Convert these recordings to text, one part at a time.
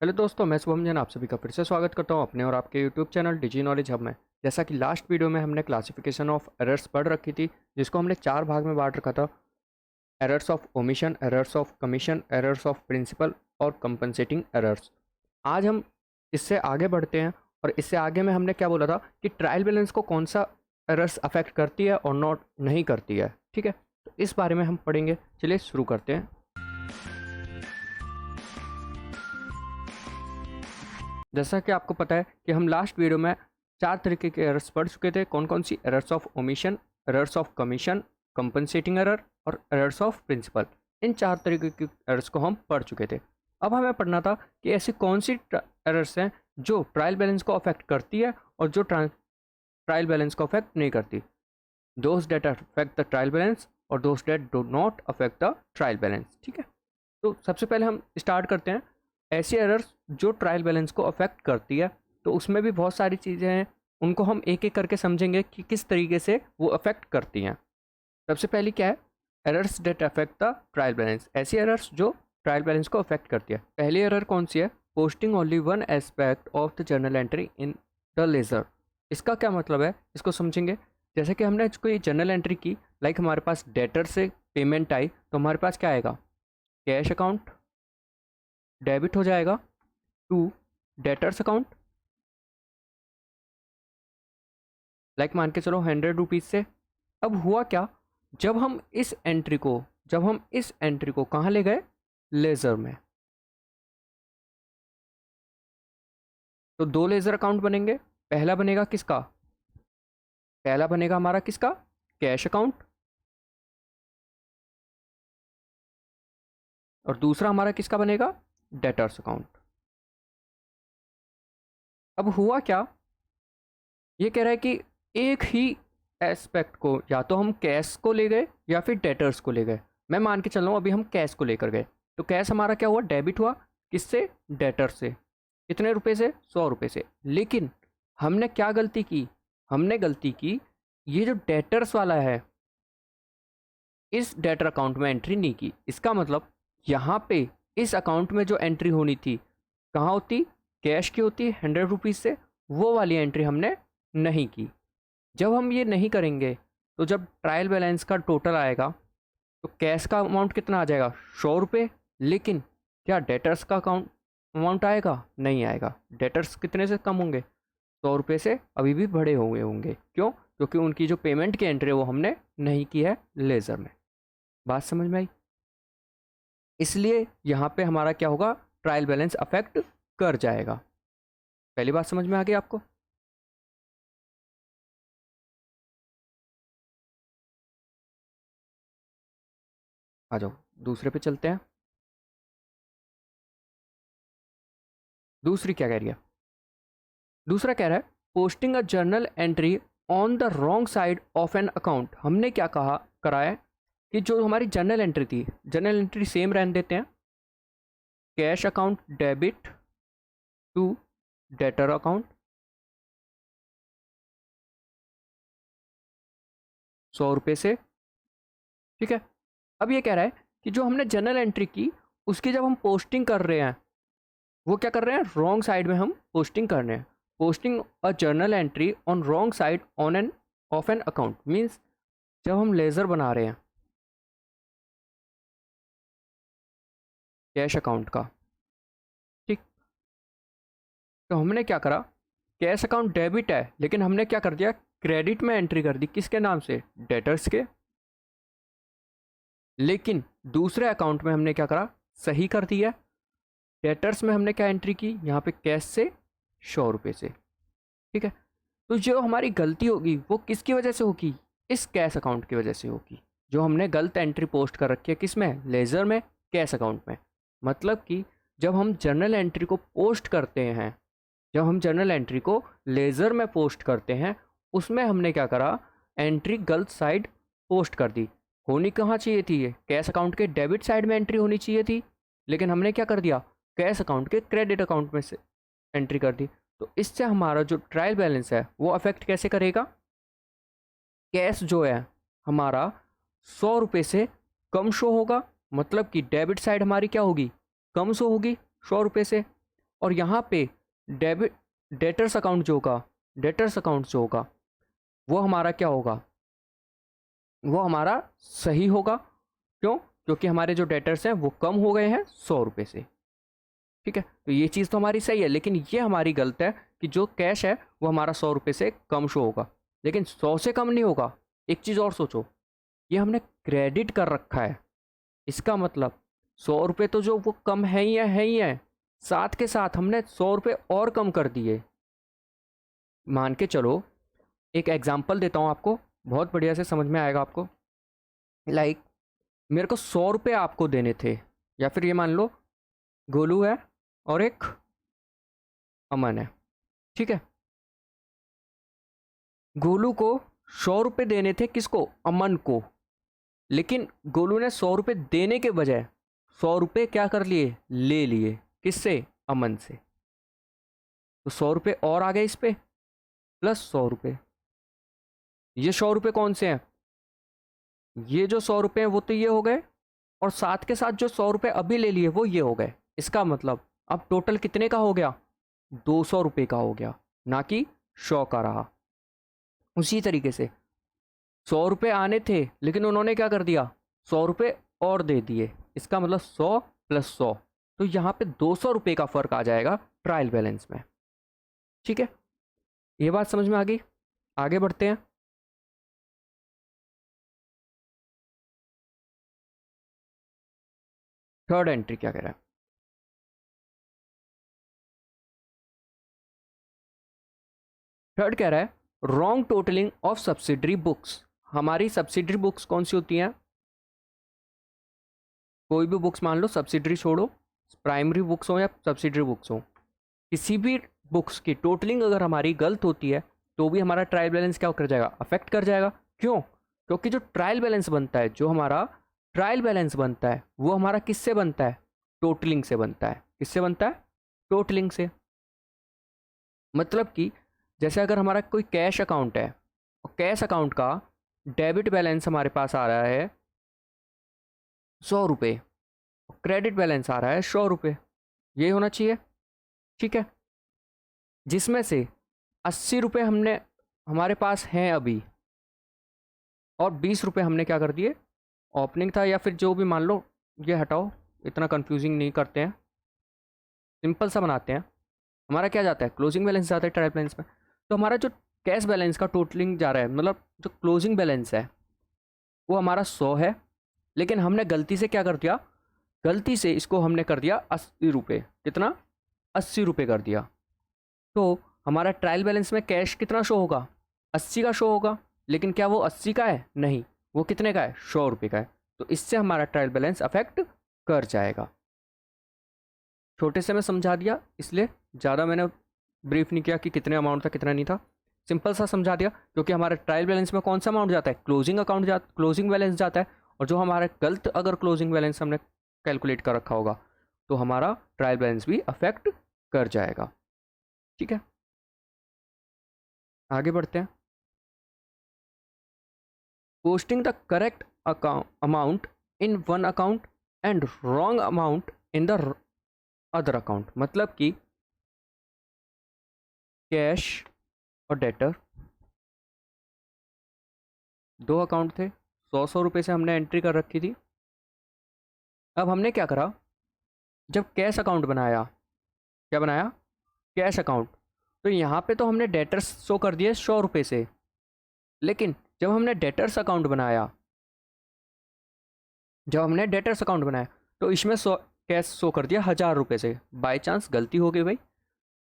Hello दोस्तों, मैं शुभम जैन आप सभी का फिर से स्वागत करता हूं अपने और आपके यूट्यूब चैनल डिजी नॉलेज हब में। जैसा कि लास्ट वीडियो में हमने क्लासिफिकेशन ऑफ एरर्स पढ़ रखी थी, जिसको हमने 4 भाग में बांट रखा था। Errors of omission, errors of commission, errors of principle और कंपनसेटिंग एरर्स। आज हम इससे आगे बढ़ते हैं और इससे आगे में हमने क्या बोला था कि ट्रायल बैलेंस को कौन सा एरर्स अफेक्ट करती है और नॉट नहीं करती है। ठीक है, तो इस बारे में हम पढ़ेंगे। चलिए शुरू करते हैं। जैसा कि आपको पता है कि हम लास्ट वीडियो में 4 तरीके के एरर्स पढ़ चुके थे। कौन कौन सी? Errors of omission, errors of commission, compensating error और एरर्स ऑफ प्रिंसिपल। इन 4 तरीके के एरर्स को हम पढ़ चुके थे। अब हमें पढ़ना था कि ऐसी कौन सी एरर्स हैं जो ट्रायल बैलेंस को अफेक्ट करती है और जो ट्रायल बैलेंस को अफेक्ट नहीं करती। Those that affect the trial balance और those that do not affect the trial balance. ठीक है, तो सबसे पहले हम स्टार्ट करते हैं ऐसी एरर्स जो ट्रायल बैलेंस को अफेक्ट करती है। तो उसमें भी बहुत सारी चीज़ें हैं, उनको हम एक एक करके समझेंगे कि किस तरीके से वो अफेक्ट करती हैं। सबसे पहली क्या है? Errors that affect the trial balance. ऐसी एरर्स जो ट्रायल बैलेंस को अफेक्ट करती है। पहली एरर कौन सी है? Posting only one aspect of the journal entry in the ledger. इसका क्या मतलब है, इसको समझेंगे। जैसे कि हमने कोई जर्नल एंट्री की, लाइक हमारे पास डेटर से पेमेंट आई, तो हमारे पास क्या आएगा? कैश अकाउंट डेबिट हो जाएगा टू डेटर्स अकाउंट। लाइक मान के चलो 100 रुपीज़ से। अब हुआ क्या, जब हम इस एंट्री को कहाँ ले गए? लेज़र में। तो 2 लेज़र अकाउंट बनेंगे। पहला बनेगा किसका? पहला बनेगा हमारा किसका? Cash account. और दूसरा हमारा किसका बनेगा? Debtors account. अब हुआ क्या, ये कह रहा है कि एक ही एस्पेक्ट को या तो हम कैश को ले गए या फिर डेटर्स को ले गए। मैं मान के चल रहा हूँ अभी हम कैश को लेकर गए, तो कैश हमारा क्या हुआ? डेबिट हुआ। किससे? डेटर से। कितने रुपए से? 100 रुपये से। लेकिन हमने क्या गलती की? हमने गलती की, ये जो डेटर्स वाला है, इस डेटर अकाउंट में एंट्री नहीं की। इसका मतलब यहाँ पे इस अकाउंट में जो एंट्री होनी थी, कहाँ होती? कैश की होती, 100 रुपीज़ से। वो वाली एंट्री हमने नहीं की। जब हम ये नहीं करेंगे, तो जब ट्रायल बैलेंस का टोटल आएगा, तो कैश का अमाउंट कितना आ जाएगा? 100 रुपये। लेकिन क्या डेटर्स का अकाउंट अमाउंट आएगा? नहीं आएगा। डेटर्स कितने से कम होंगे? 100 रुपये से अभी भी बड़े हुए होंगे। क्यों? क्योंकि उनकी जो पेमेंट की एंट्री है वो हमने नहीं की है लेज़र में। बात समझ में आई? इसलिए यहाँ पे हमारा क्या होगा? ट्रायल बैलेंस अफेक्ट कर जाएगा। पहली बात समझ में आ गई आपको? आ जाओ, दूसरे पे चलते हैं। दूसरी क्या कह रही है? दूसरा कह रहा है posting a journal entry on the wrong side of an account. हमने क्या कहा करा है कि जो हमारी जर्नल एंट्री थी, जर्नल एंट्री सेम रहने देते हैं। Cash account debit to debtor account, 100 रुपये से। ठीक है, अब ये कह रहा है कि जो हमने जर्नल एंट्री की, उसकी जब हम पोस्टिंग कर रहे हैं, वो क्या कर रहे हैं? रॉन्ग साइड में हम पोस्टिंग कर रहे हैं। Posting a journal entry on wrong side on an of an account means जब हम लेज़र बना रहे हैं कैश अकाउंट का, ठीक, तो हमने क्या करा? कैश अकाउंट डेबिट है, लेकिन हमने क्या कर दिया? क्रेडिट में एंट्री कर दी। किसके नाम से? डेटर्स के। लेकिन दूसरे अकाउंट में हमने क्या करा? सही कर दिया। डेटर्स में हमने क्या एंट्री की? यहाँ पे कैश से 100 रुपये से। ठीक है, तो जो हमारी गलती होगी वो किसकी वजह से होगी? इस कैश अकाउंट की वजह से होगी। जो हमने गलत एंट्री पोस्ट कर रखी है, किस में? लेज़र में, कैश अकाउंट में। मतलब कि जब हम जर्नल एंट्री को पोस्ट करते हैं, जब हम जर्नल एंट्री को लेज़र में पोस्ट करते हैं, उसमें हमने क्या करा? एंट्री गलत साइड पोस्ट कर दी। होनी कहाँ चाहिए थी? ये कैश अकाउंट के डेबिट साइड में एंट्री होनी चाहिए थी, लेकिन हमने क्या कर दिया? कैश अकाउंट के क्रेडिट अकाउंट में से एंट्री कर दी। तो इससे हमारा जो ट्रायल बैलेंस है वो अफेक्ट कैसे करेगा? कैश जो है हमारा 100 रुपये से कम शो होगा। मतलब कि डेबिट साइड हमारी क्या होगी? कम शो होगी 100 रुपये से। और यहाँ पे डेबिट डेटर्स अकाउंट जो होगा, डेटर्स अकाउंट जो होगा वो हमारा क्या होगा, वो हमारा सही होगा। क्यों? क्योंकि हमारे जो डेटर्स हैं वो कम हो गए हैं 100 रुपये से। ठीक है, तो ये चीज़ तो हमारी सही है, लेकिन ये हमारी गलत है कि जो कैश है वो हमारा 100 रुपये से कम शो होगा, लेकिन 100 से कम नहीं होगा। एक चीज़ और सोचो, ये हमने क्रेडिट कर रखा है, इसका मतलब 100 रुपये तो जो वो कम है ही है, साथ के साथ हमने 100 रुपये और कम कर दिए। मान के चलो, एक एग्जाम्पल देता हूँ आपको, बहुत बढ़िया से समझ में आएगा आपको। लाइक मेरे को 100 रुपये आपको देने थे, या फिर ये मान लो गोलू है और एक अमन है। ठीक है, गोलू को 100 रुपये देने थे, किसको? अमन को। लेकिन गोलू ने 100 रुपये देने के बजाय 100 रुपये क्या कर लिए? ले लिए। किससे? अमन से। तो 100 रुपये और आ गए इस पे, प्लस 100 रुपये। ये 100 रुपये कौन से हैं? ये जो 100 रुपये हैं वो तो ये हो गए, और साथ के साथ जो 100 रुपये अभी ले लिए वो ये हो गए। इसका मतलब अब टोटल कितने का हो गया? 200 रुपये का हो गया, ना कि 100 का रहा। उसी तरीके से 100 रुपये आने थे, लेकिन उन्होंने क्या कर दिया? 100 रुपये और दे दिए। इसका मतलब 100 + 100, तो यहाँ पे 200 रुपये का फ़र्क आ जाएगा ट्रायल बैलेंस में। ठीक है, ये बात समझ में आ गई? आगे बढ़ते हैं। थर्ड एंट्री क्या कह रहा है? थर्ड कह रहा है wrong totalling of subsidiary books. हमारी सब्सिडरी बुक्स कौन सी होती हैं? कोई भी बुक्स मान लो, सब्सिडरी छोड़ो, प्राइमरी बुक्स हो या सब्सिडरी बुक्स हो, किसी भी बुक्स की टोटलिंग अगर हमारी गलत होती है तो भी हमारा ट्रायल बैलेंस क्या कर जाएगा? अफेक्ट कर जाएगा। क्यों? क्योंकि जो ट्रायल बैलेंस बनता है, जो हमारा ट्रायल बैलेंस बनता है वो हमारा किससे बनता है? टोटलिंग से बनता है। किससे बनता है? टोटलिंग से। मतलब कि जैसे अगर हमारा कोई कैश अकाउंट है, और कैश अकाउंट का डेबिट बैलेंस हमारे पास आ रहा है 100 रुपये, क्रेडिट बैलेंस आ रहा है 100 रुपये, ये होना चाहिए। ठीक है, जिसमें से 80 रुपये हमने हमारे पास हैं अभी, और 20 रुपये हमने क्या कर दिए? ओपनिंग था या फिर जो भी मान लो, ये हटाओ, इतना कंफ्यूजिंग नहीं करते हैं, सिंपल सा बनाते हैं। हमारा क्या जाता है? क्लोजिंग बैलेंस जाता है ट्रायल बैलेंस में। तो हमारा जो कैश बैलेंस का टोटलिंग जा रहा है, मतलब जो क्लोजिंग बैलेंस है वो हमारा 100 है, लेकिन हमने गलती से क्या कर दिया? गलती से इसको हमने कर दिया 80 रुपये। कितना? 80 रुपये कर दिया। तो हमारा ट्रायल बैलेंस में कैश कितना शो होगा? 80 का शो होगा, लेकिन क्या वो 80 का है? नहीं, वो कितने का है? 100 रुपये का है। तो इससे हमारा ट्रायल बैलेंस अफेक्ट कर जाएगा। छोटे से मैं समझा दिया, इसलिए ज़्यादा मैंने ब्रीफ नहीं किया कि कितने अमाउंट था कितना नहीं था, सिंपल सा समझा दिया। क्योंकि हमारे ट्रायल बैलेंस में कौन सा अमाउंट जाता है? क्लोजिंग बैलेंस जाता है। और जो हमारा गलत अगर क्लोजिंग बैलेंस हमने कैलकुलेट कर रखा होगा तो हमारा ट्रायल बैलेंस भी अफेक्ट कर जाएगा। ठीक है, आगे बढ़ते हैं। Posting the correct amount in one account and wrong amount in the other account. मतलब कि कैश और डेटर दो अकाउंट थे, 100 रुपये से हमने एंट्री कर रखी थी। अब हमने क्या करा? जब कैश अकाउंट बनाया, क्या बनाया? Cash account. तो यहाँ पे तो हमने डेटर्स शो कर दिए 100 रुपये से, लेकिन जब हमने डेटर्स अकाउंट बनाया, तो इसमें कैश शो कर दिया 1000 रुपये से। बाई चांस गलती हो गई भाई,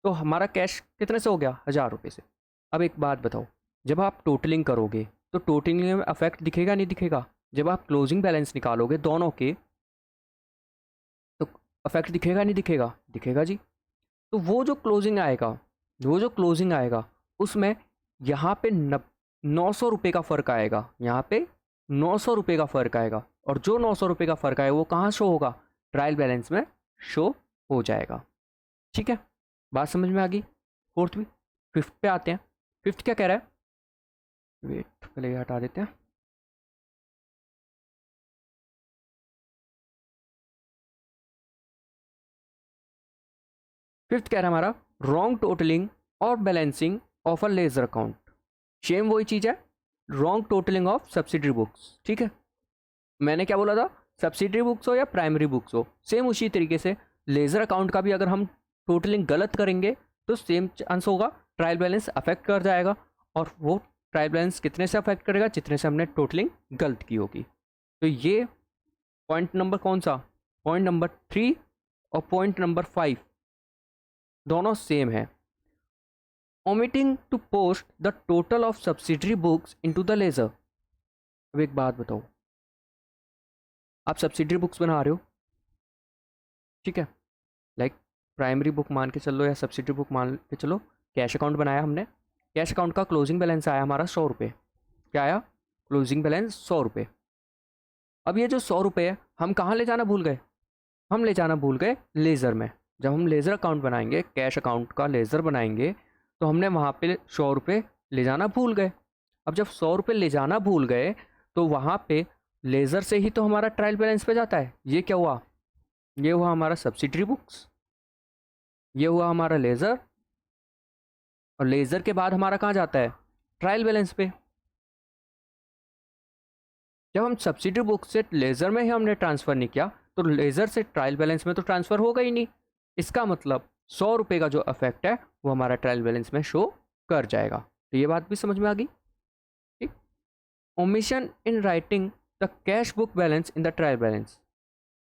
तो हमारा कैश कितने से हो गया? 1000 रुपये से। अब एक बात बताओ, जब आप टोटलिंग करोगे तो टोटलिंग में अफेक्ट दिखेगा नहीं दिखेगा? जब आप क्लोजिंग बैलेंस निकालोगे दोनों के, तो अफेक्ट दिखेगा नहीं दिखेगा? दिखेगा जी। तो वो जो क्लोजिंग आएगा उसमें यहाँ पे 900 रुपये का फ़र्क आएगा, यहाँ पे 900 रुपये का फ़र्क आएगा। और जो 900 रुपये का फ़र्क आएगा वो कहाँ शो होगा? ट्रायल बैलेंस में शो हो जाएगा। ठीक है, बात समझ में आ गई? फोर्थ भी। फिफ्थ पे आते हैं। फिफ्थ क्या कह रहा है? वेट, पहले ये हटा देते हैं। फिफ्थ कह रहा है हमारा रॉन्ग टोटलिंग और balancing of a ledger account. Same वही चीज़ है, wrong totalling of subsidiary books. ठीक है, मैंने क्या बोला था, सब्सिडरी बुक्स हो या प्राइमरी बुक्स हो, सेम उसी तरीके से लेजर अकाउंट का भी अगर हम टोटलिंग गलत करेंगे तो सेम चांस होगा ट्रायल बैलेंस अफेक्ट कर जाएगा, और वो ट्रायल बैलेंस कितने से अफेक्ट करेगा, जितने से हमने टोटलिंग गलत की होगी। तो ये पॉइंट नंबर कौन सा, पॉइंट नंबर 3 और पॉइंट नंबर 5 दोनों सेम है। Omitting to post the total of subsidiary books into the ledger. अब एक बात बताओ, आप सब्सिडरी बुक्स बना रहे हो, ठीक है, लाइक प्राइमरी बुक मान के चलो या सब्सिडरी बुक मान के चलो, कैश अकाउंट बनाया हमने, कैश अकाउंट का क्लोजिंग बैलेंस आया हमारा 100 रुपये। क्या आया, क्लोजिंग बैलेंस 100 रुपये। अब ये जो 100 रुपये है हम कहाँ ले जाना भूल गए, हम ले जाना भूल गए लेज़र में। जब हम लेज़र अकाउंट बनाएंगे, कैश अकाउंट का लेज़र बनाएंगे, तो हमने वहाँ पे 100 रुपये ले जाना भूल गए। अब जब 100 रुपये ले जाना भूल गए तो वहाँ पे लेज़र से ही तो हमारा ट्रायल बैलेंस पे जाता है। ये क्या हुआ, ये हुआ हमारा सब्सिडरी बुक्स, ये हुआ हमारा लेज़र, और लेज़र के बाद हमारा कहाँ जाता है, ट्रायल बैलेंस पे। जब हम सब्सिडरी बुक से लेज़र में ही हमने ट्रांसफ़र नहीं किया तो लेज़र से ट्रायल बैलेंस में तो ट्रांसफ़र होगा ही नहीं। इसका मतलब 100 रुपये का जो अफेक्ट है वो हमारा ट्रायल बैलेंस में शो कर जाएगा। तो ये बात भी समझ में आ गई, ठीक। Omission in writing the cash book balance in the trial balance.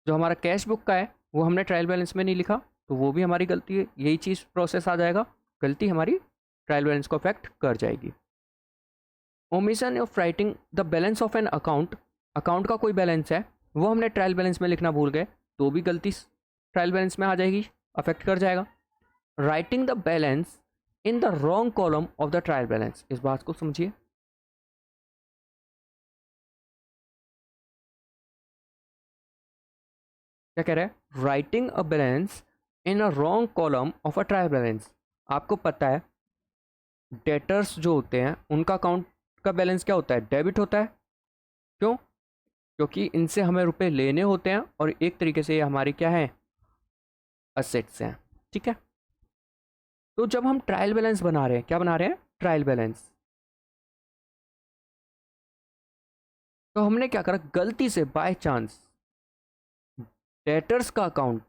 जो हमारा कैश बुक का है वो हमने ट्रायल बैलेंस में नहीं लिखा, तो वो भी हमारी गलती है, यही चीज़ प्रोसेस आ जाएगा, गलती हमारी ट्रायल बैलेंस को अफेक्ट कर जाएगी। Omission of writing the balance of an account, account का कोई बैलेंस है वो हमने ट्रायल बैलेंस में लिखना भूल गए, तो भी गलती ट्रायल बैलेंस में आ जाएगी, अफेक्ट कर जाएगा। Writing the balance in the wrong column of the trial balance, इस बात को समझिए। क्या कह रहा है, writing a balance in a wrong column of a trial balance. आपको पता है डेटर्स जो होते हैं उनका अकाउंट का बैलेंस क्या होता है, डेबिट होता है। क्यों, क्योंकि इनसे हमें रुपए लेने होते हैं और एक तरीके से ये हमारी क्या है, असेट्स हैं, ठीक है। तो जब हम ट्रायल बैलेंस बना रहे हैं, क्या बना रहे हैं, ट्रायल बैलेंस, तो हमने क्या करा, गलती से बाय चांस डेटर्स का अकाउंट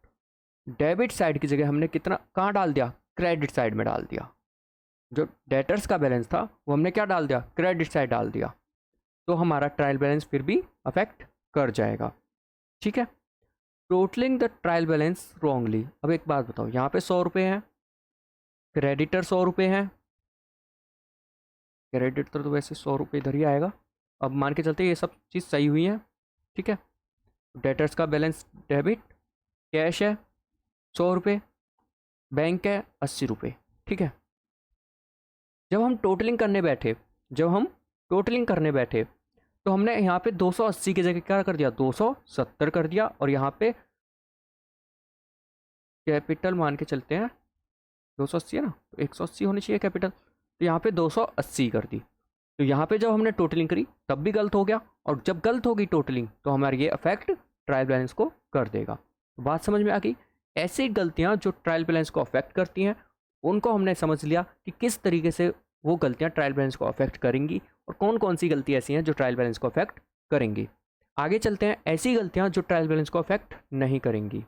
डेबिट साइड की जगह हमने कितना कहाँ डाल दिया, क्रेडिट साइड में डाल दिया। जो डेटर्स का बैलेंस था वो हमने क्या डाल दिया, क्रेडिट साइड डाल दिया, तो हमारा ट्रायल बैलेंस फिर भी अफेक्ट कर जाएगा, ठीक है। Totalling the trial balance wrongly. अब एक बात बताओ, यहाँ पे 100 रुपये हैं, क्रेडिटर 100 रुपये हैं, क्रेडिटर तो वैसे 100 रुपये इधर ही आएगा। अब मान के चलते ये सब चीज़ सही हुई है, ठीक है। डेटर्स का बैलेंस डेबिट, कैश है 100 रुपये, बैंक है 80 रुपये, ठीक है। जब हम टोटलिंग करने बैठे, जब हम टोटलिंग करने बैठे तो हमने यहाँ पे 280 की जगह क्या कर दिया, 270 कर दिया, और यहाँ पे कैपिटल मान के चलते हैं 280 है ना, तो 180 होनी चाहिए कैपिटल, तो यहाँ पे 280 कर दी। तो यहाँ पे जब हमने टोटलिंग करी तब भी गलत हो गया, और जब गलत होगी टोटलिंग तो हमारे ये अफेक्ट ट्रायल बैलेंस को कर देगा। तो बात समझ में आ गई, ऐसी गलतियाँ जो ट्रायल बैलेंस को अफेक्ट करती हैं उनको हमने समझ लिया कि किस तरीके से वो गलतियाँ ट्रायल बैलेंस को अफेक्ट करेंगी, और कौन कौन सी गलती ऐसी हैं जो ट्रायल बैलेंस को अफेक्ट करेंगी। आगे चलते हैं ऐसी गलतियाँ जो ट्रायल बैलेंस को अफेक्ट नहीं करेंगी।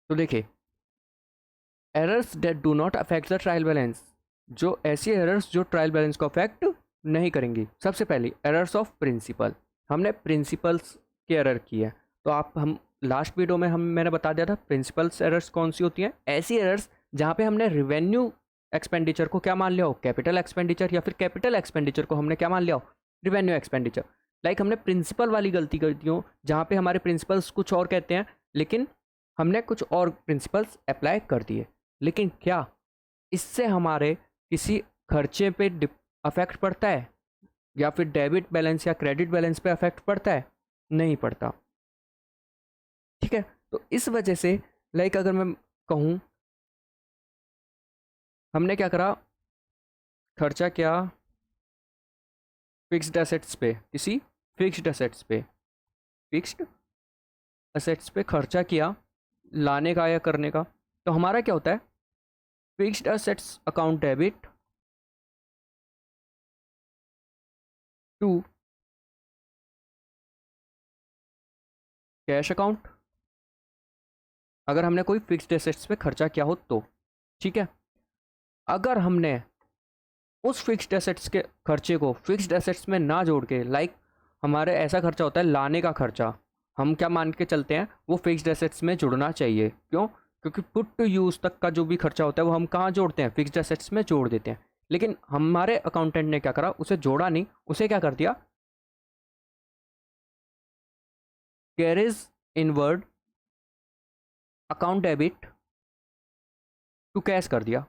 तो देखिए, errors that do not affect the trial balance, जो ऐसी एरर्स जो ट्रायल बैलेंस को अफेक्ट नहीं करेंगी। सबसे पहली एरर्स ऑफ प्रिंसिपल, हमने प्रिंसिपल्स की एरर की है, तो हम लास्ट वीडियो में मैंने बता दिया था प्रिंसिपल्स एरर्स कौन सी होती हैं। ऐसी एरर्स जहाँ पे हमने रिवेन्यू एक्सपेंडिचर को क्या मान लिया हो, कैपिटल एक्सपेंडिचर, या फिर कैपिटल एक्सपेंडिचर को हमने क्या मान लिया हो, रिवेन्यू एक्सपेंडिचर। लाइक हमने प्रिंसिपल वाली गलती कर दी हो जहाँ पे हमारे प्रिंसिपल्स कुछ और कहते हैं लेकिन हमने कुछ और प्रिंसिपल्स अप्लाई कर दिए, लेकिन क्या इससे हमारे किसी खर्चे पे अफेक्ट पड़ता है, या फिर डेबिट बैलेंस या क्रेडिट बैलेंस पे अफेक्ट पड़ता है, नहीं पड़ता। तो इस वजह से लाइक अगर मैं कहूँ, हमने क्या करा, खर्चा क्या फिक्स्ड एसेट्स पे, किसी फिक्स्ड एसेट्स पे, फिक्स्ड एसेट्स पे खर्चा किया, लाने का या करने का। तो हमारा क्या होता है, fixed assets account debit to cash account, अगर हमने कोई फिक्स्ड एसेट्स पे खर्चा किया हो तो। ठीक है, अगर हमने उस फिक्स्ड एसेट्स के खर्चे को फिक्स्ड एसेट्स में ना जोड़ के, लाइक हमारे ऐसा खर्चा होता है लाने का खर्चा, हम क्या मान के चलते हैं, वो फिक्स्ड एसेट्स में जुड़ना चाहिए। क्यों? क्योंकि पुट टू यूज़ तक का जो भी खर्चा होता है वो हम कहाँ जोड़ते हैं, फिक्स्ड एसेट्स में जोड़ देते हैं। लेकिन हमारे अकाउंटेंट ने क्या करा, उसे जोड़ा नहीं, उसे क्या कर दिया, carriage inward account debit to cash कर दिया।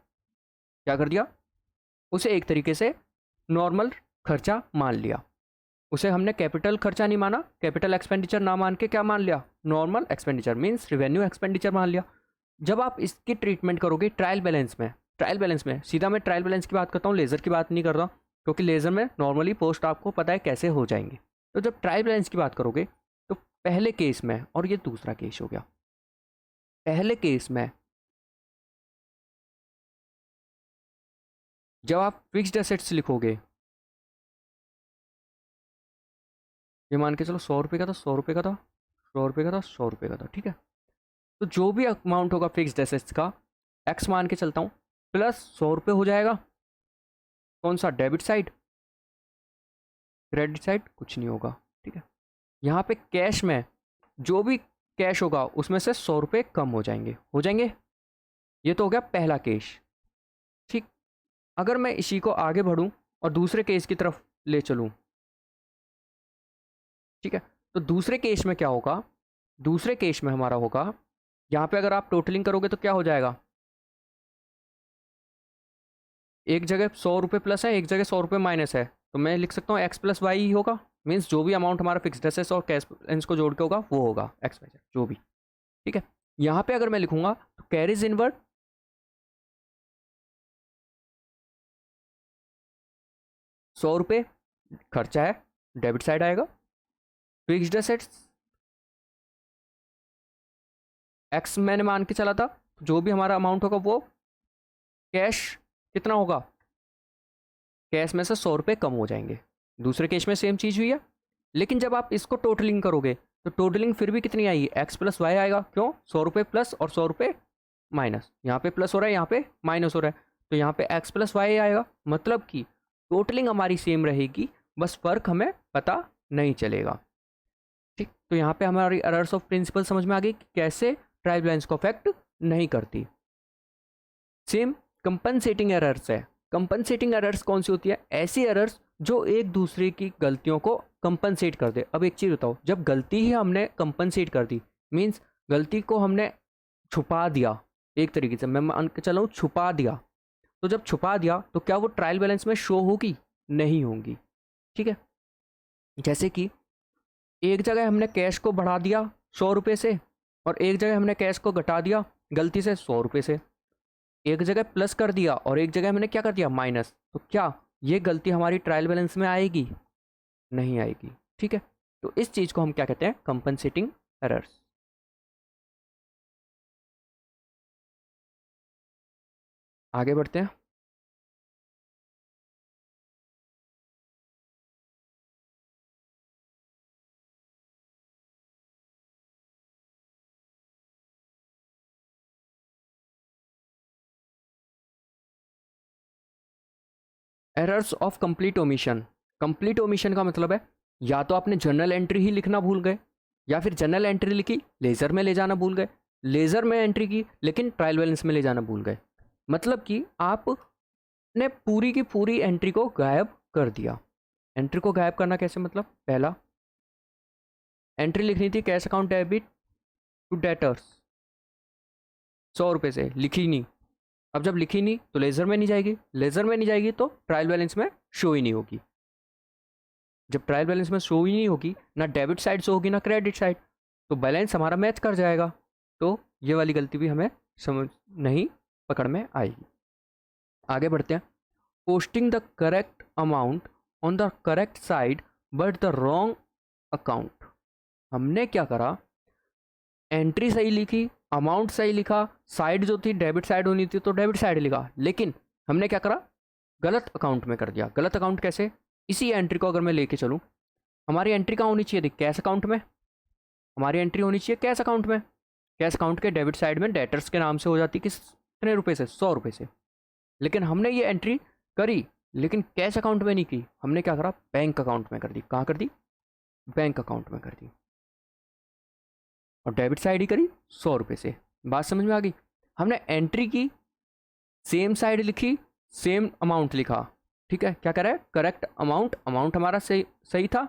क्या कर दिया, उसे एक तरीके से नॉर्मल खर्चा मान लिया। उसे हमने कैपिटल खर्चा नहीं माना, कैपिटल एक्सपेंडिचर ना मान के क्या मान लिया, normal expenditure means revenue expenditure मान लिया। जब आप इसकी ट्रीटमेंट करोगे ट्रायल बैलेंस में, ट्रायल बैलेंस में सीधा मैं ट्रायल बैलेंस की बात करता हूँ, लेज़र की बात नहीं कर रहा, क्योंकि लेज़र में नॉर्मली पोस्ट आपको पता है कैसे हो जाएंगे। तो जब ट्रायल बैलेंस की बात करोगे तो पहले केस में, और ये दूसरा केस हो गया, पहले केस में जब आप फिक्स्ड एसेट्स लिखोगे, ये मान के चलो 100 रुपये का था, 100 रुपये का था, 100 रुपये का था, 100 रुपये का था। ठीक है, तो जो भी अमाउंट होगा फिक्स्ड एसेट्स का, एक्स मान के चलता हूँ, प्लस 100 रुपये हो जाएगा, कौन सा, डेबिट साइड, क्रेडिट साइड कुछ नहीं होगा। ठीक है, यहाँ पे कैश में जो भी कैश होगा उसमें से 100 रुपये कम हो जाएंगे, हो जाएंगे। ये तो हो गया पहला केस। ठीक, अगर मैं इसी को आगे बढ़ूँ और दूसरे केस की तरफ ले चलूँ, ठीक है, तो दूसरे केस में क्या होगा, दूसरे केस में हमारा होगा, यहाँ पे अगर आप टोटलिंग करोगे तो क्या हो जाएगा, एक जगह 100 रुपये प्लस है, एक जगह 100 रुपये माइनस है, तो मैं लिख सकता हूँ एक्स प्लस वाई ही होगा। मीन्स जो भी अमाउंट हमारा फिक्स्ड एसेट्स और कैश बैलेंस को जोड़ के होगा वो होगा एक्स वाई जो भी। ठीक है, यहाँ पे अगर मैं लिखूंगा तो कैरीज इनवर्ड 100 रुपये खर्चा है, डेबिट साइड आएगा, फिक्स्ड एसेट्स एक्स मैंने मान के चला था, जो भी हमारा अमाउंट होगा वो कैश कितना होगा, कैश में से 100 रुपये कम हो जाएंगे। दूसरे केस में सेम चीज़ हुई है, लेकिन जब आप इसको टोटलिंग करोगे तो टोटलिंग फिर भी कितनी आएगी, एक्स प्लस वाई आएगा। क्यों, 100 रुपये प्लस और 100 रुपये माइनस, यहाँ पे प्लस हो रहा है, यहाँ पे माइनस हो रहा है, तो यहाँ पे एक्स प्लस वाई आएगा। मतलब कि टोटलिंग हमारी सेम रहेगी, बस फ़र्क हमें पता नहीं चलेगा। ठीक, तो यहाँ पे हमारी एरर्स ऑफ प्रिंसिपल समझ में आ गई कि कैसे ट्रायल बैलेंस को अफेक्ट नहीं करती। सेम कंपनसेटिंग एरर्स है। कंपनसेटिंग एरर्स कौन सी होती है, ऐसी एरर्स जो एक दूसरे की गलतियों को कंपनसेट कर दे। अब एक चीज़ बताओ, जब गलती ही हमने कंपनसेट कर दी, मीन्स गलती को हमने छुपा दिया, एक तरीके से मैं मान के चला हूँ छुपा दिया, तो जब छुपा दिया तो क्या वो ट्रायल बैलेंस में शो होगी, नहीं होगी। ठीक है, जैसे कि एक जगह हमने कैश को बढ़ा दिया 100 रुपये से, और एक जगह हमने कैश को घटा दिया गलती से 100 रुपये से, एक जगह प्लस कर दिया और एक जगह हमने क्या कर दिया, माइनस, तो क्या ये गलती हमारी ट्रायल बैलेंस में आएगी, नहीं आएगी। ठीक है, तो इस चीज़ को हम क्या कहते हैं, कंपनसेटिंग एरर्स। आगे बढ़ते हैं। Errors of complete omission. Complete omission का मतलब है या तो आपने जर्नल एंट्री ही लिखना भूल गए, या फिर जर्नल एंट्री लिखी लेज़र में ले जाना भूल गए, लेज़र में एंट्री की लेकिन ट्रायल बैलेंस में ले जाना भूल गए। मतलब कि आपने पूरी की पूरी एंट्री को गायब कर दिया। एंट्री को गायब करना कैसे, मतलब पहला एंट्री लिखनी थी cash account debit to debtors 100 रुपये से, लिखी नहीं। अब जब लिखी नहीं तो लेज़र में नहीं जाएगी, लेज़र में नहीं जाएगी तो ट्रायल बैलेंस में शो ही नहीं होगी। जब ट्रायल बैलेंस में शो ही नहीं होगी, ना डेबिट साइड शो होगी ना क्रेडिट साइड, तो बैलेंस हमारा मैच कर जाएगा। तो ये वाली गलती भी हमें समझ नहीं पकड़ में आएगी। आगे बढ़ते हैं। Posting the correct amount on the correct side but the wrong account. हमने क्या करा, एंट्री सही लिखी, अमाउंट सही लिखा, साइड जो थी डेबिट साइड होनी थी तो डेबिट साइड लिखा, लेकिन हमने क्या करा, गलत अकाउंट में कर दिया। गलत अकाउंट कैसे? इसी एंट्री को अगर मैं लेके चलूँ, हमारी एंट्री कहाँ होनी चाहिए थी? कैश अकाउंट में। हमारी एंट्री होनी चाहिए कैश अकाउंट में। कैश अकाउंट के डेबिट साइड में डेटर्स के नाम से हो जाती कितने रुपए से? 100 रुपये से। लेकिन हमने ये एंट्री करी लेकिन कैश अकाउंट में नहीं की, हमने क्या करा, बैंक अकाउंट में कर दी। कहाँ कर दी? बैंक अकाउंट में कर दी, और डेबिट साइड ही करी 100 रुपये से। बात समझ में आ गई? हमने एंट्री की, सेम साइड लिखी, सेम अमाउंट लिखा, ठीक है। क्या करा है? करेक्ट अमाउंट, अमाउंट हमारा सही सही था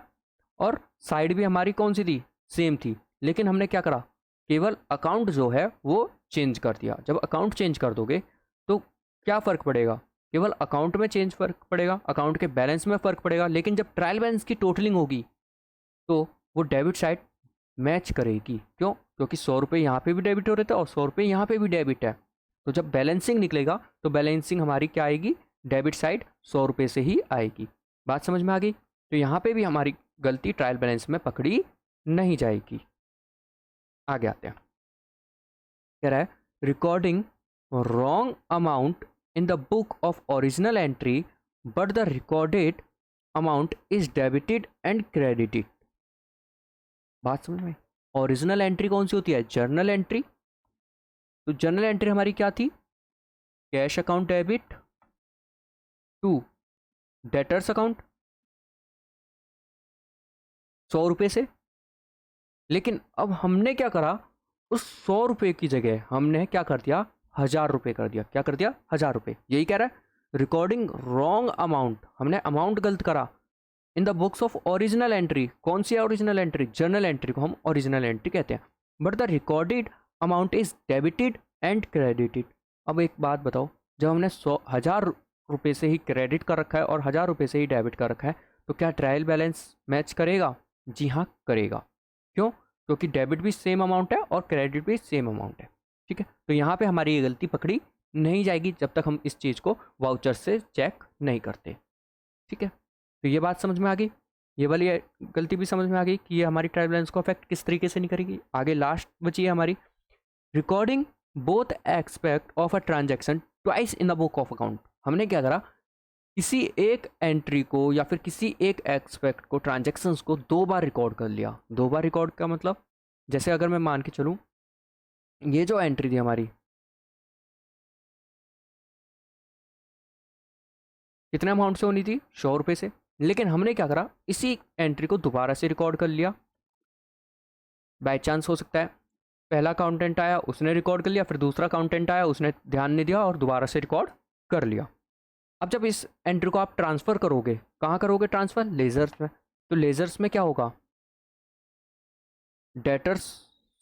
और साइड भी हमारी कौन सी थी? सेम थी। लेकिन हमने क्या करा, केवल अकाउंट जो है वो चेंज कर दिया। जब अकाउंट चेंज कर दोगे तो क्या फ़र्क पड़ेगा? केवल अकाउंट में चेंज फ़र्क पड़ेगा, अकाउंट के बैलेंस में फ़र्क पड़ेगा। लेकिन जब ट्रायल बैलेंस की टोटलिंग होगी तो वो डेबिट साइड मैच करेगी। क्यों? क्योंकि 100 रुपये यहाँ पर भी डेबिट हो रहे थे और 100 रुपये यहाँ पर भी डेबिट है। तो जब बैलेंसिंग निकलेगा तो बैलेंसिंग हमारी क्या आएगी? डेबिट साइड 100 रुपये से ही आएगी। बात समझ में आ गई? तो यहाँ पे भी हमारी गलती ट्रायल बैलेंस में पकड़ी नहीं जाएगी। आगे आते हैं। कह रहा है recording wrong amount in the book of original entry but the recorded amount is debited and credited. बात समझ में? ओरिजिनल एंट्री कौन सी होती है? Journal entry. तो जर्नल एंट्री हमारी क्या थी? Cash account debit to debtors account 100 रुपये से। लेकिन अब हमने क्या करा, उस 100 रुपये की जगह हमने क्या कर दिया? 1000 रुपये कर दिया। क्या कर दिया? 1000 रुपये। यही कह रहा है रिकॉर्डिंग रॉन्ग अमाउंट। हमने अमाउंट गलत करा in the books of original entry. कौन सी है ओरिजिनल एंट्री? जर्नल एंट्री को हम ओरिजिनल एंट्री कहते हैं। But the recorded amount is debited and credited. अब एक बात बताओ, जब हमने 1000 रुपये से ही क्रेडिट कर रखा है और 1000 रुपये से ही डेबिट कर रखा है तो क्या ट्रायल बैलेंस मैच करेगा? जी हाँ, करेगा। क्यों? क्योंकि डेबिट भी सेम अमाउंट है और क्रेडिट भी सेम अमाउंट है, ठीक है। तो यहाँ पे हमारी ये गलती पकड़ी नहीं जाएगी जब तक हम इस चीज़ को वाउचर से चेक नहीं करते, ठीक है। तो ये बात समझ में आ गई। ये वाली गलती भी समझ में आ गई कि ये हमारी ट्रायल बैलेंस को अफेक्ट किस तरीके से नहीं करेगी। आगे लास्ट बची है हमारी recording both expect of a transaction twice in the book of account. हमने क्या करा, किसी एक एंट्री को या फिर किसी एक एक्सपेक्ट को, ट्रांजैक्शंस को 2 बार रिकॉर्ड कर लिया। 2 बार रिकॉर्ड का मतलब, जैसे अगर मैं मान के चलूँ, ये जो एंट्री थी हमारी कितने अमाउंट से होनी थी? 100 रुपये से। लेकिन हमने क्या करा, इसी एंट्री को दोबारा से रिकॉर्ड कर लिया। बाई चांस हो सकता है पहला अकाउंटेंट आया उसने रिकॉर्ड कर लिया, फिर दूसरा अकाउंटेंट आया उसने ध्यान नहीं दिया और दोबारा से रिकॉर्ड कर लिया। अब जब इस एंट्री को आप ट्रांसफ़र करोगे, कहाँ करोगे ट्रांसफ़र? लेज़र्स में। तो लेज़र्स में क्या होगा, डेटर्स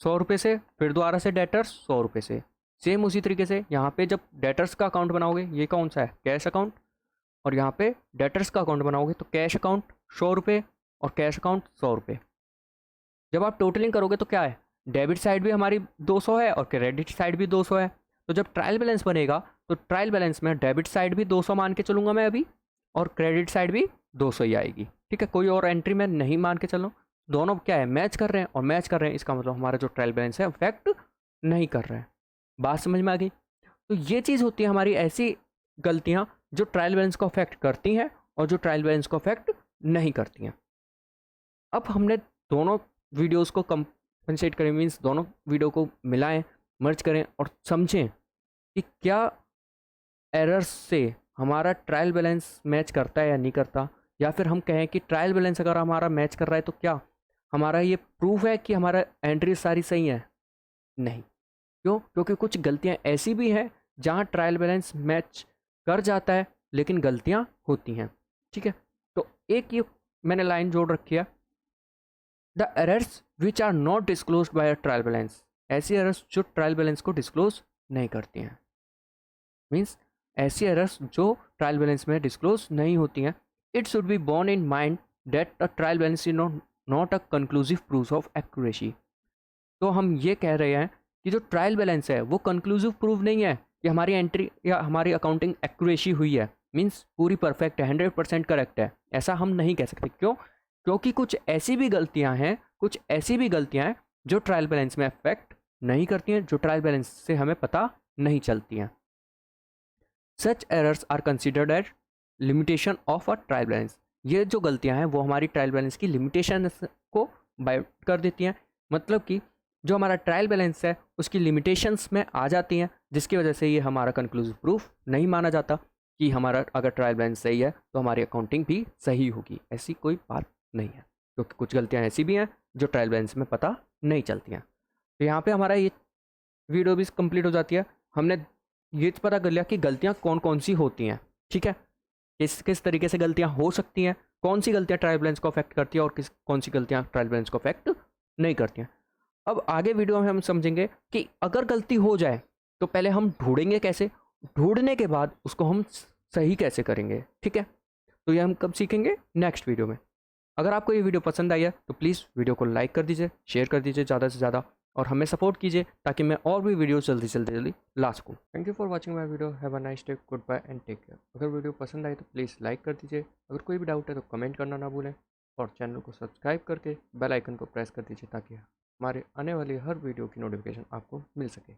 100 रुपये से, फिर दोबारा से डेटर्स 100 रुपये से। सेम उसी तरीके से यहाँ पे जब डेटर्स का अकाउंट बनाओगे, ये कौन सा है? Cash account. और यहाँ पे डेटर्स का अकाउंट बनाओगे तो कैश अकाउंट 100 रुपये और कैश अकाउंट 100 रुपये। जब आप टोटलिंग करोगे तो क्या है, डेबिट साइड भी हमारी 200 है और क्रेडिट साइड भी 200 है। तो जब ट्रायल बैलेंस बनेगा तो ट्रायल बैलेंस में डेबिट साइड भी 200 मान के चलूँगा मैं अभी, और क्रेडिट साइड भी 200 ही आएगी, ठीक है। कोई और एंट्री में नहीं मान के चलो, दोनों क्या है, मैच कर रहे हैं। और मैच कर रहे हैं इसका मतलब हमारा जो ट्रायल बैलेंस है अफेक्ट नहीं कर रहे हैं। बात समझ में आ गई? तो ये चीज़ होती है हमारी ऐसी गलतियाँ जो ट्रायल बैलेंस को अफेक्ट करती हैं और जो ट्रायल बैलेंस को अफेक्ट नहीं करती हैं। अब हमने दोनों वीडियोस को कंपनसेट करें, मीन्स दोनों वीडियो को मिलाएं, मर्ज करें और समझें कि क्या एरर्स से हमारा ट्रायल बैलेंस मैच करता है या नहीं करता। या फिर हम कहें कि ट्रायल बैलेंस अगर हमारा मैच कर रहा है तो क्या हमारा ये प्रूफ है कि हमारा एंट्री सारी सही है? नहीं। क्यों? क्योंकि कुछ गलतियां ऐसी भी हैं जहां ट्रायल बैलेंस मैच कर जाता है लेकिन गलतियां होती हैं, ठीक है। तो एक ये मैंने लाइन जोड़ रखी है, the errors which are not disclose by a trial balance. ऐसी एरर्स जो ट्रायल बैलेंस को डिस्क्लोज नहीं करती हैं, मीन्स ऐसी एरर्स जो ट्रायल बैलेंस में डिस्क्लोज नहीं होती हैं। It should be borne in mind that a trial balance is not a conclusive proof of accuracy. तो हम ये कह रहे हैं कि जो ट्रायल बैलेंस है वो कंक्लूसिव प्रूव नहीं है कि हमारी एंट्री या हमारी अकाउंटिंग एक्यूरेसी हुई है, मीन्स पूरी परफेक्ट है, 100% करेक्ट है, ऐसा हम नहीं कह सकते। क्यों? क्योंकि कुछ ऐसी भी गलतियां हैं जो ट्रायल बैलेंस में अफेक्ट नहीं करती हैं, जो ट्रायल बैलेंस से हमें पता नहीं चलती हैं। Such errors are considered as limitation of a trial balance. ये जो गलतियां हैं वो हमारी ट्रायल बैलेंस की लिमिटेशन को बाइट कर देती हैं, मतलब कि जो हमारा ट्रायल बैलेंस है उसकी लिमिटेशंस में आ जाती हैं, जिसकी वजह से ये हमारा कंक्लूसिव प्रूफ नहीं माना जाता कि हमारा अगर ट्रायल बैलेंस सही है तो हमारी अकाउंटिंग भी सही होगी। ऐसी कोई बात नहीं है, क्योंकि कुछ गलतियां ऐसी भी हैं जो ट्रायल बैलेंस में पता नहीं चलती हैं। तो यहाँ पे हमारा ये वीडियो भी कंप्लीट हो जाती है। हमने ये पता कर लिया कि गलतियाँ कौन कौन सी होती हैं, ठीक है, किस किस तरीके से गलतियाँ हो सकती हैं, कौन सी गलतियाँ ट्रायल बैलेंस को अफेक्ट करती है और कौन सी गलतियाँ ट्रायल बैलेंस को अफेक्ट नहीं करती हैं। अब आगे वीडियो में हम समझेंगे कि अगर गलती हो जाए तो पहले हम ढूंढेंगे कैसे, ढूंढने के बाद उसको हम सही कैसे करेंगे, ठीक है। तो ये हम कब सीखेंगे? नेक्स्ट वीडियो में। अगर आपको ये वीडियो पसंद आई है तो प्लीज़ वीडियो को लाइक कर दीजिए, शेयर कर दीजिए ज़्यादा से ज़्यादा, और हमें सपोर्ट कीजिए ताकि मैं और भी वीडियो जल्दी ला सकूँ। Thank you for watching my video. Have a nice day, goodbye and take care. अगर वीडियो पसंद आई तो प्लीज़ लाइक कर दीजिए, अगर कोई भी डाउट है तो कमेंट करना ना भूलें, और चैनल को सब्सक्राइब करके बेल आइकन को प्रेस कर दीजिए ताकि हमारे आने वाली हर वीडियो की नोटिफिकेशन आपको मिल सके।